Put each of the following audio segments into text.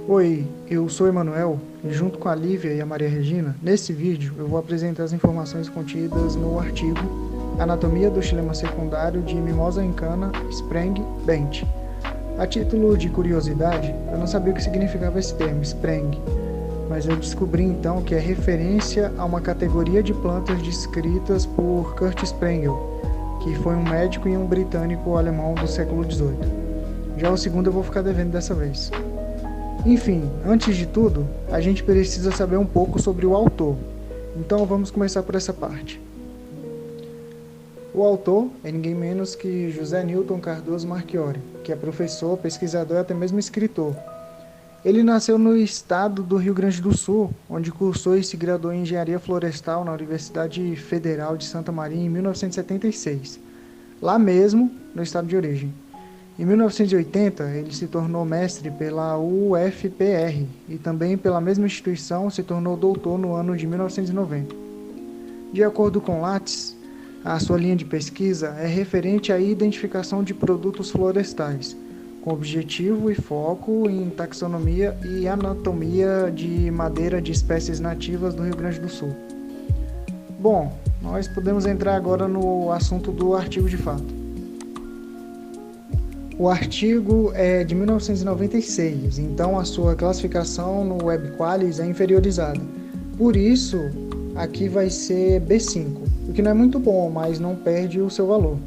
Oi, eu sou Emanuel e junto com a Lívia e a Maria Regina, nesse vídeo eu vou apresentar as informações contidas no artigo Anatomia do xilema secundário de Mimosa incana Spreng Benth. A título de curiosidade, eu não sabia o que significava esse termo, Spreng, mas eu descobri então que é referência a uma categoria de plantas descritas por Kurt Sprengel, que foi um médico e um britânico alemão do século XVIII. Já o segundo eu vou ficar devendo dessa vez. Enfim, antes de tudo, a gente precisa saber um pouco sobre o autor. Então vamos começar por essa parte. O autor é ninguém menos que José Newton Cardoso Marchiori, que é professor, pesquisador e até mesmo escritor. Ele nasceu no estado do Rio Grande do Sul, onde cursou e se graduou em Engenharia Florestal na Universidade Federal de Santa Maria em 1976, lá mesmo no estado de origem. Em 1980, ele se tornou mestre pela UFPR e também pela mesma instituição se tornou doutor no ano de 1990. De acordo com Lattes, a sua linha de pesquisa é referente à identificação de produtos florestais, com objetivo e foco em taxonomia e anatomia de madeira de espécies nativas do Rio Grande do Sul. Bom, nós podemos entrar agora no assunto do artigo de fato. O artigo é de 1996, então a sua classificação no WebQualis é inferiorizada. Por isso, aqui vai ser B5, o que não é muito bom, mas não perde o seu valor.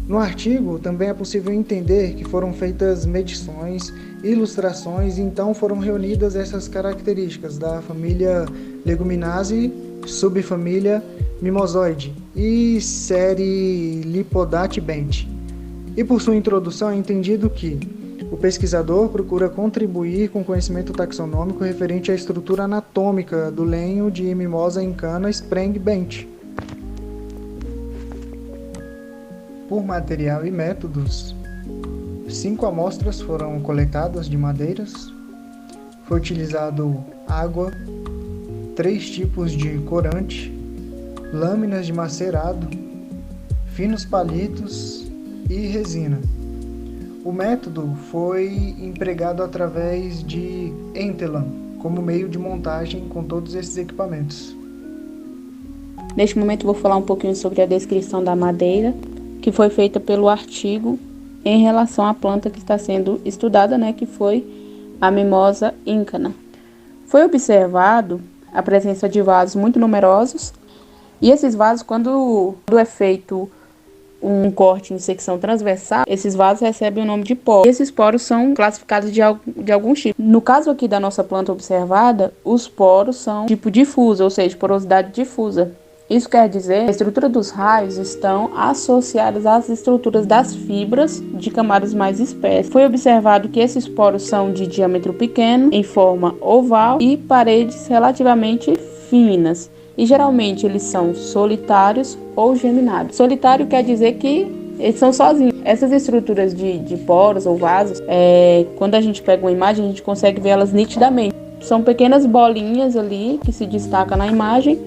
No artigo, também é possível entender que foram feitas medições, ilustrações, e então foram reunidas essas características da família Leguminosae, subfamília Mimosoides e série Lipodacte benth. E por sua introdução é entendido que o pesquisador procura contribuir com conhecimento taxonômico referente à estrutura anatômica do lenho de Mimosa incana Spreng Benth. Por material e métodos, 5 amostras foram coletadas de madeiras, foi utilizado água, 3 tipos de corante, lâminas de macerado, finos palitos e resina. O método foi empregado através de entelam como meio de montagem com todos esses equipamentos. Neste momento vou falar um pouquinho sobre a descrição da madeira, que foi feita pelo artigo em relação à planta que está sendo estudada, que foi a Mimosa incana. Foi observado a presença de vasos muito numerosos, e esses vasos, quando é feito um corte em secção transversal, esses vasos recebem o nome de poros. E esses poros são classificados de algum tipo. No caso aqui da nossa planta observada, os poros são tipo difuso, ou seja, porosidade difusa. Isso quer dizer que a estrutura dos raios estão associadas às estruturas das fibras de camadas mais espessas. Foi observado que esses poros são de diâmetro pequeno, em forma oval e paredes relativamente finas. E geralmente eles são solitários ou geminados. Solitário quer dizer que eles são sozinhos. Essas estruturas de poros ou vasos, quando a gente pega uma imagem, a gente consegue ver elas nitidamente. São pequenas bolinhas ali que se destacam na imagem.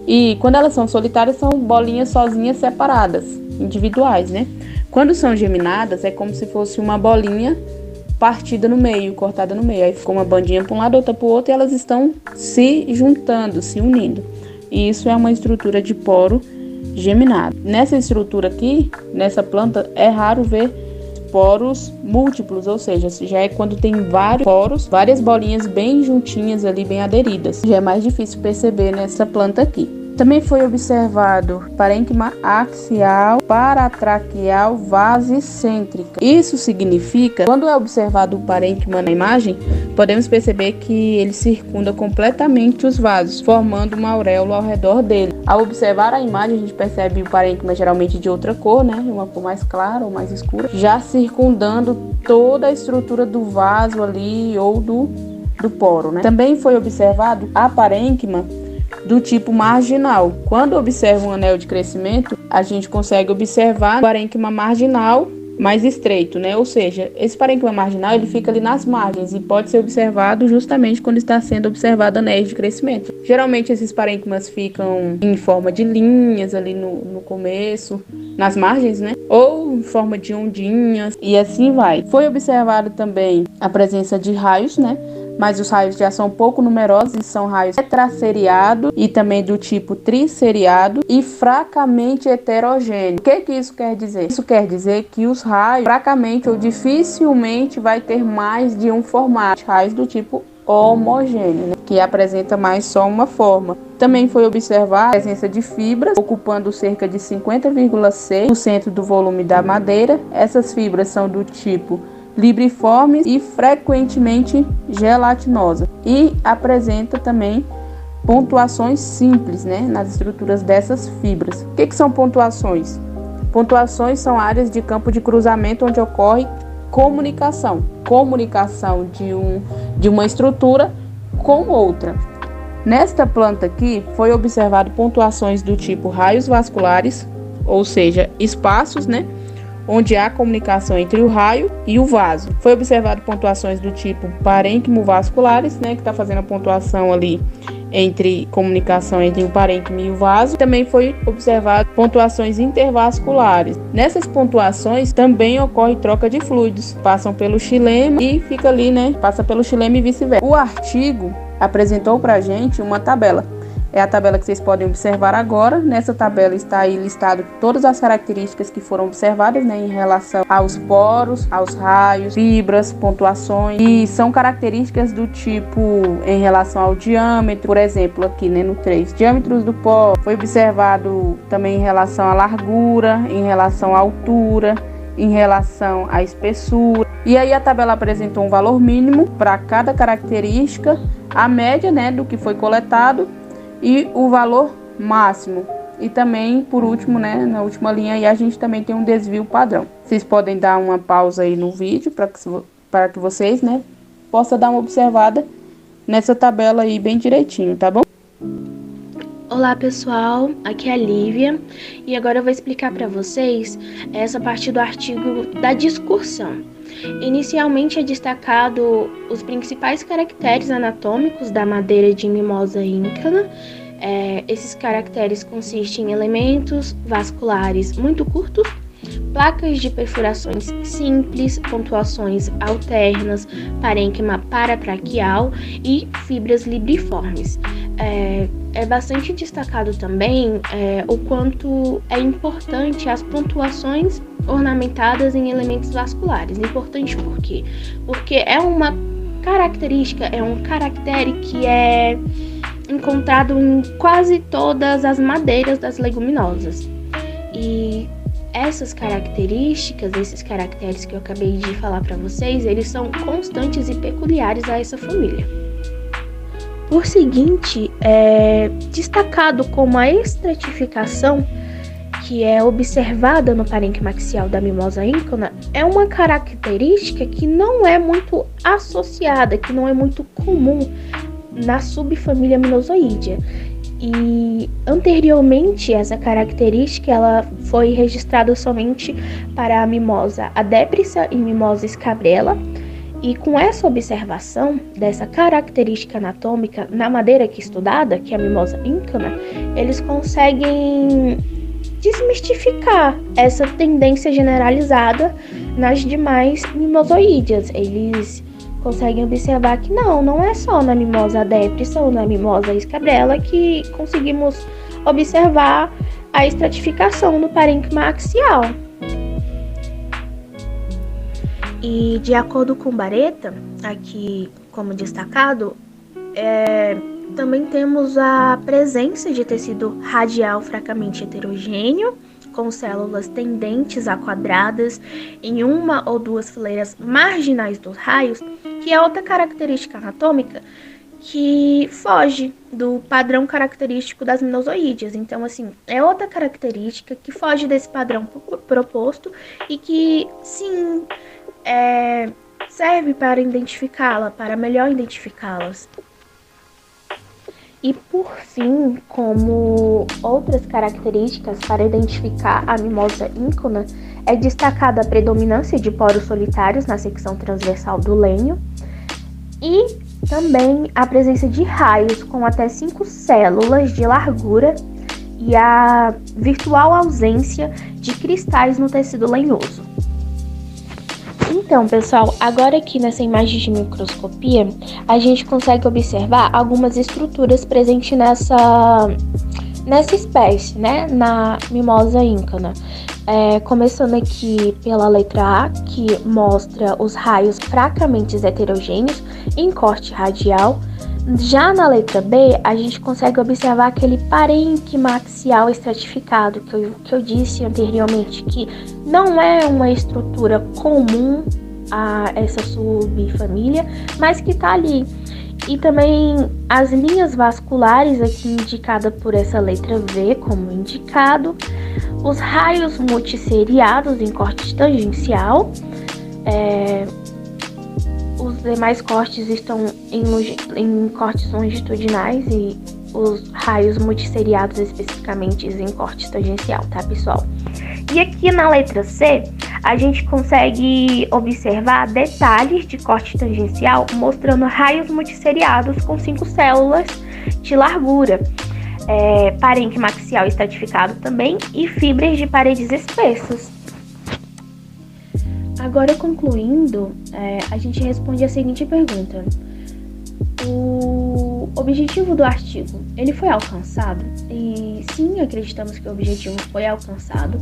E quando elas são solitárias, são bolinhas sozinhas separadas, individuais, Quando são geminadas, é como se fosse uma bolinha partida no meio, cortada no meio. Aí ficou uma bandinha para um lado, outra para o outro, e elas estão se juntando, se unindo. E isso é uma estrutura de poro geminado. Nessa estrutura aqui, nessa planta, é raro ver poros múltiplos, ou seja, já é quando tem vários poros, várias bolinhas bem juntinhas ali, bem aderidas. Já é mais difícil perceber nessa planta aqui. Também foi observado parênquima axial, paratraqueal, vasicêntrica. Isso significa, quando é observado o parênquima na imagem, podemos perceber que ele circunda completamente os vasos, formando uma auréola ao redor dele. Ao observar a imagem, a gente percebe o parênquima geralmente de outra cor, uma cor mais clara ou mais escura, já circundando toda a estrutura do vaso ali ou do poro. Também foi observado a parênquima do tipo marginal. Quando observa um anel de crescimento, a gente consegue observar o parênquima marginal mais estreito, né? Ou seja, esse parênquima marginal ele fica ali nas margens e pode ser observado justamente quando está sendo observado anéis de crescimento. Geralmente esses parênquimas ficam em forma de linhas ali no começo, nas margens, né? Ou em forma de ondinhas e assim vai. Foi observado também a presença de raios, né? Mas os raios já são pouco numerosos e são raios tetraceriados e também do tipo trisseriado e fracamente heterogêneo. O que isso quer dizer? Isso quer dizer que os raios fracamente ou dificilmente vai ter mais de um formato, raios do tipo homogêneo, né? Que apresenta mais só uma forma. Também foi observada a presença de fibras, ocupando cerca de 50,6% do volume da madeira. Essas fibras são do tipo libriformes e frequentemente gelatinosa e apresenta também pontuações simples, né, nas estruturas dessas fibras. O que são pontuações? Pontuações são áreas de campo de cruzamento onde ocorre comunicação de uma estrutura com outra. Nesta planta aqui foi observado pontuações do tipo raios vasculares, ou seja, espaços, né, onde há comunicação entre o raio e o vaso. Foi observado pontuações do tipo parênquimo vasculares, né, que está fazendo a pontuação ali entre comunicação entre o parênquimo e o vaso. Também foi observado pontuações intervasculares. Nessas pontuações também ocorre troca de fluidos, passam pelo xilema e fica ali, né, passa pelo xilema e vice-versa. O artigo apresentou para a gente uma tabela. É a tabela que vocês podem observar agora. Nessa tabela está aí listado todas as características que foram observadas, né, em relação aos poros, aos raios, fibras, pontuações. E são características do tipo em relação ao diâmetro, por exemplo, aqui, né, no 3. Diâmetros do poro. Foi observado também em relação à largura, em relação à altura, em relação à espessura. E aí a tabela apresentou um valor mínimo para cada característica, a média, né, do que foi coletado, e o valor máximo. E também, por último, né, na última linha, aí a gente também tem um desvio padrão. Vocês podem dar uma pausa aí no vídeo para que vocês, né, possam dar uma observada nessa tabela aí bem direitinho, tá bom? Olá pessoal, aqui é a Lívia e agora eu vou explicar para vocês essa parte do artigo da discursão. Inicialmente é destacado os principais caracteres anatômicos da madeira de mimosa íncana. Esses caracteres consistem em elementos vasculares muito curtos, placas de perfurações simples, pontuações alternas, parênquima paratraqueal e fibras libriformes. É bastante destacado também o quanto é importante as pontuações ornamentadas em elementos vasculares. Importante por quê? Porque é uma característica, é um caractere que é encontrado em quase todas as madeiras das leguminosas. E essas características, esses caracteres que eu acabei de falar para vocês, eles são constantes e peculiares a essa família. Por seguinte, é destacado como a estratificação que é observada no parênquima axial da mimosa íncona é uma característica que não é muito associada, que não é muito comum na subfamília Minosoidea. E anteriormente essa característica ela foi registrada somente para a mimosa adéprissa e mimosa escabrela. E com essa observação dessa característica anatômica na madeira aqui estudada, que é a mimosa íncana, eles conseguem desmistificar essa tendência generalizada nas demais mimosoídeas. Eles conseguem observar que não é só na mimosa adéprissa ou na mimosa escabrela que conseguimos observar a estratificação no parênquima axial. E de acordo com Bareta, aqui como destacado, também temos a presença de tecido radial fracamente heterogêneo, com células tendentes a quadradas em uma ou duas fileiras marginais dos raios, que é outra característica anatômica que foge do padrão característico das minosoídeas. Então, assim, é outra característica que foge desse padrão proposto e que, sim, serve para identificá-la, para melhor identificá-las. E por fim, como outras características para identificar a mimosa íncona, É destacada a predominância de poros solitários na secção transversal do lenho e também a presença de raios com até 5 células de largura e a virtual ausência de cristais no tecido lenhoso. Então, pessoal, agora aqui nessa imagem de microscopia, a gente consegue observar algumas estruturas presentes nessa espécie, né, na mimosa íncana. Começando aqui pela letra A, que mostra os raios fracamente heterogêneos em corte radial. Já na letra B, a gente consegue observar aquele parênquima axial estratificado que eu disse anteriormente, que não é uma estrutura comum a essa subfamília, mas que está ali. E também as linhas vasculares, aqui indicada por essa letra V como indicado, os raios multisseriados em corte tangencial, os demais cortes estão em cortes longitudinais e os raios multisseriados especificamente em corte tangencial, tá, pessoal? E aqui na letra C, a gente consegue observar detalhes de corte tangencial mostrando raios multisseriados com 5 células de largura, parênquima axial estratificado também e fibras de paredes espessas. Agora, concluindo, a gente responde a seguinte pergunta. O objetivo do artigo, ele foi alcançado? E sim, acreditamos que o objetivo foi alcançado,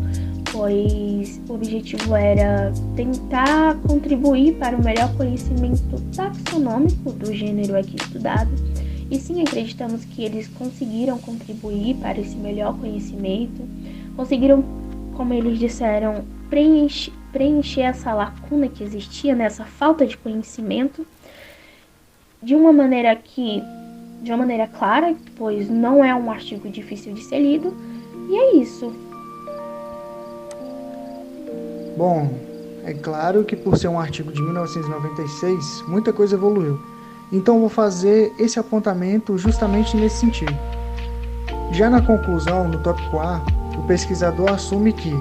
pois o objetivo era tentar contribuir para o melhor conhecimento taxonômico do gênero aqui estudado. E sim, acreditamos que eles conseguiram contribuir para esse melhor conhecimento, conseguiram, como eles disseram, preencher essa lacuna que existia, nessa falta de conhecimento, de uma maneira clara, pois não é um artigo difícil de ser lido, e é isso. Bom, é claro que por ser um artigo de 1996, muita coisa evoluiu. Então vou fazer esse apontamento justamente nesse sentido. Já na conclusão, no tópico A, o pesquisador assume que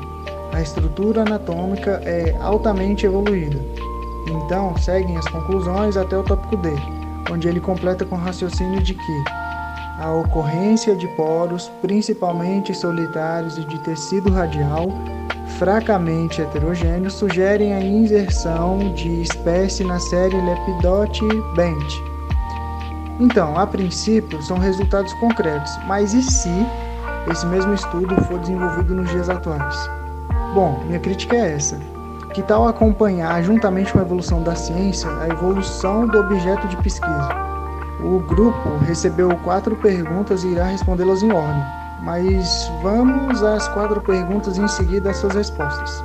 a estrutura anatômica é altamente evoluída. Então, seguem as conclusões até o tópico D, onde ele completa com o raciocínio de que a ocorrência de poros, principalmente solitários e de tecido radial, fracamente heterogêneos, sugerem a inserção de espécie na série Lepidotibent. Então, a princípio, são resultados concretos, mas e se esse mesmo estudo for desenvolvido nos dias atuais? Bom, minha crítica é essa. Que tal acompanhar, juntamente com a evolução da ciência, a evolução do objeto de pesquisa? O grupo recebeu 4 perguntas e irá respondê-las em ordem, mas vamos às 4 perguntas e em seguida às suas respostas.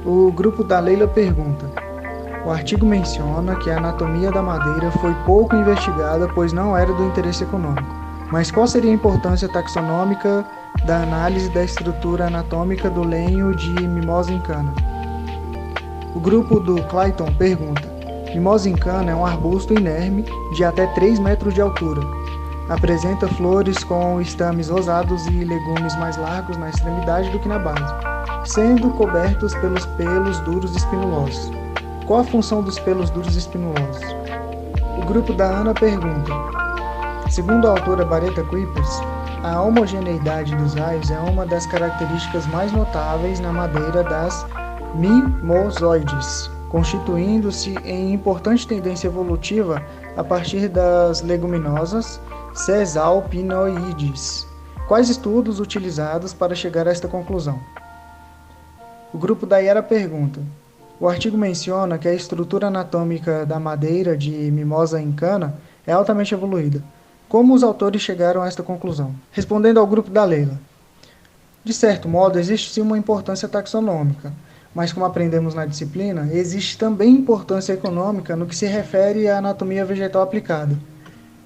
O grupo da Leila pergunta: o artigo menciona que a anatomia da madeira foi pouco investigada, pois não era do interesse econômico. Mas qual seria a importância taxonômica da análise da estrutura anatômica do lenho de mimosa incana? O grupo do Clayton pergunta: mimosa incana é um arbusto inerme de até 3 metros de altura. Apresenta flores com estames rosados e legumes mais largos na extremidade do que na base, sendo cobertos pelos pelos duros espinulosos. Qual a função dos pelos duros espinulosos? O grupo da Ana pergunta: segundo a autora Bareta Kuipers, a homogeneidade dos raios é uma das características mais notáveis na madeira das mimosoides, constituindo-se em importante tendência evolutiva a partir das leguminosas sesalpinoides. Quais estudos utilizados para chegar a esta conclusão? O grupo da Yara pergunta: o artigo menciona que a estrutura anatômica da madeira de mimosa incana é altamente evoluída. Como os autores chegaram a esta conclusão? Respondendo ao grupo da Leila: de certo modo, existe sim uma importância taxonômica, mas como aprendemos na disciplina, existe também importância econômica no que se refere à anatomia vegetal aplicada.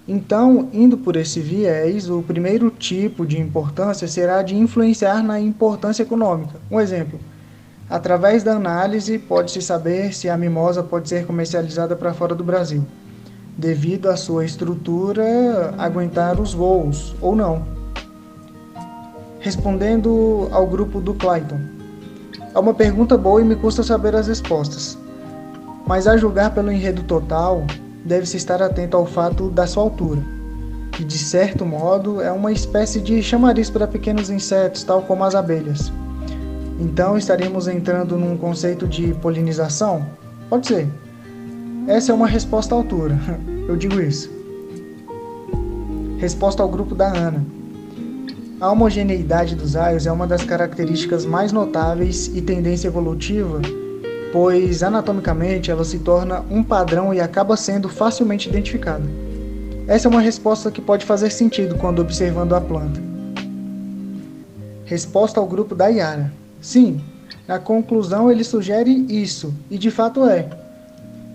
Então, indo por esse viés, o primeiro tipo de importância será de influenciar na importância econômica. Um exemplo: através da análise, pode-se saber se a mimosa pode ser comercializada para fora do Brasil, devido à sua estrutura aguentar os voos, ou não. Respondendo ao grupo do Clayton: É uma pergunta boa e me custa saber as respostas. Mas a julgar pelo enredo total, deve-se estar atento ao fato da sua altura, que de certo modo é uma espécie de chamariz para pequenos insetos, tal como as abelhas. Então estaríamos entrando num conceito de polinização? Pode ser. Essa é uma resposta à altura, eu digo isso. Resposta ao grupo da Ana. A homogeneidade dos raios é uma das características mais notáveis e tendência evolutiva, pois anatomicamente ela se torna um padrão e acaba sendo facilmente identificada. Essa é uma resposta que pode fazer sentido quando observando a planta. Resposta ao grupo da Yara. Sim, na conclusão ele sugere isso, e de fato é,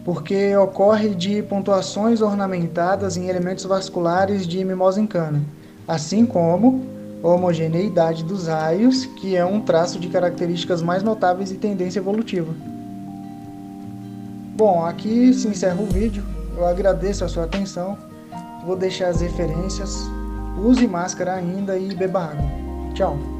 porque ocorre de pontuações ornamentadas em elementos vasculares de mimosa em cana, assim como a homogeneidade dos raios, que é um traço de características mais notáveis e tendência evolutiva. Bom, aqui se encerra o vídeo. Eu agradeço a sua atenção. Vou deixar as referências. Use máscara ainda e beba água. Tchau.